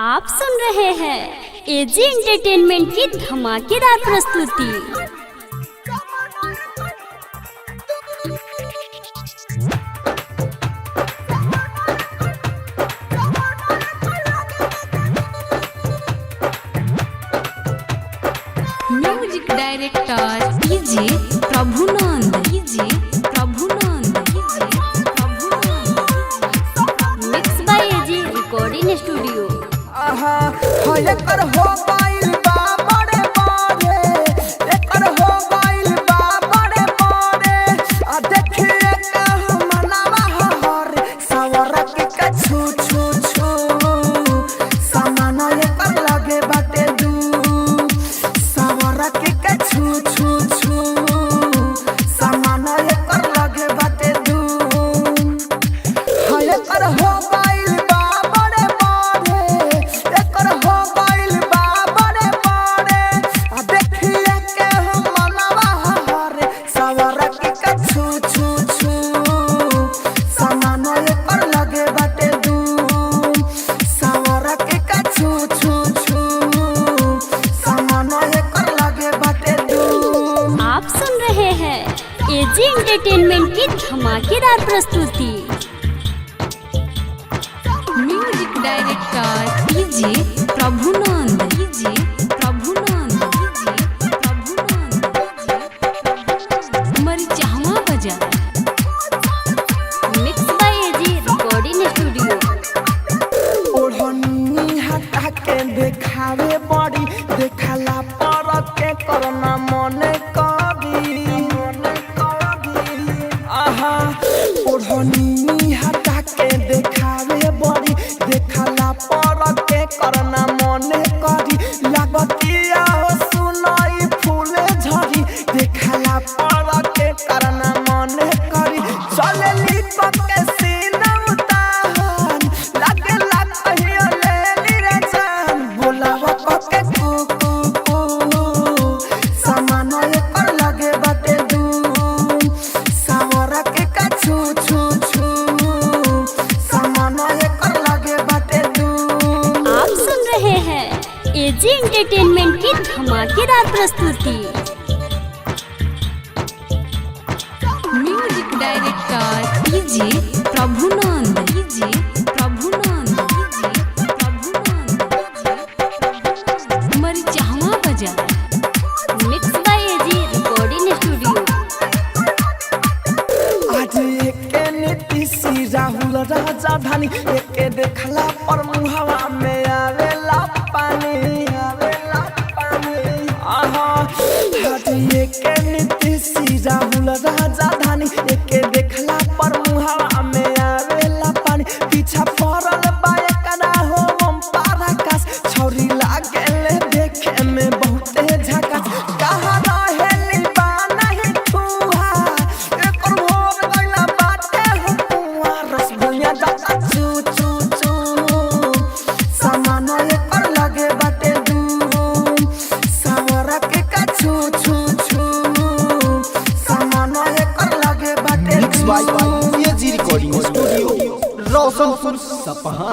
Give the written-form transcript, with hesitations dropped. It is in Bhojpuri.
आप सुन रहे हैं एजी एंटरटेनमेंट की धमाकेदार प्रस्तुति। Music director DJ Prabhunand, DJ Prabhunand, DJ Prabhunand, mix by AG recording studio. एकर हो गइल बा बड़े बड़े, एकर हो गइल बा बड़े बड़े। आ देखिए का मनवा हर सवर के छू छू छू, सामान एकर लगे बाटे दू, सवर के छू छू छू, सामान एकर लगे बाटे दू। एकर हो गइल बा बड़े बड़े, एकर हो गइल बा बड़े बड़े। आ देखिए के मनवा हर सवर के छू छू छू, सामान एकर लगे बाटे दू, सवर के छू छू छू, सामान एकर लगे बाटे दू। आप सुन रहे हैं एजी एंटरटेनमेंट की धमाकेदार प्रस्तुति। Music director DJ Prabhunand, DJ Prabhunand, DJ Prabhunand, Marichhawa Bazar. Mix by AG recording studio. ओढ़नी हटा के देखावे बड़ी, देखला पर के करना मने करी, आहा। ओढ़नी हटा के देखावे बड़ी, देखला पर के करना मने करी। लागतिया हो सुनाई फूले झड़ी, देखला पर के करना मने करी। चले लिपक के सीना उतार, लागे लाग कहियो ले रे जान। बोलावा पके कू कू कू, सामान एकर लगे बाटे दू, सावरा के छू छू छू, सामान एकर लगे बाटे दू। आप सुन रहे हैं एजी एंटरटेनमेंट की धमाकेदार प्रस्तुति। Music director DJ Prabhunand, DJ Prabhunand, DJ Prabhunand, Marichhawa Bazar. Mix by AG recording studio. आज एके नीतीशी राहुल राजधानी, एके देखला पर मुहवा में आवेला पानी, आवेला पानी, आहा। आज एके नीतीशी राहुल राजधानी, एके देखला पर मुहवा में आवेला पानी। पीछा पड़ल बा एकरा हो हम पराकाश, छौरी लागेले देखे में बहुते झकास। कहाँ रहेली बा नहीं ठुहा, एकर भोग गइला बाटे हो कुआ। रसगुल्ला जाता चू चू चू, सामान एकर लगे बाटे दू, सावरा के छू छू छू, सामान एकर लगे बाटे दू। Mix by AG recording studio, Roshanpur Sapaha.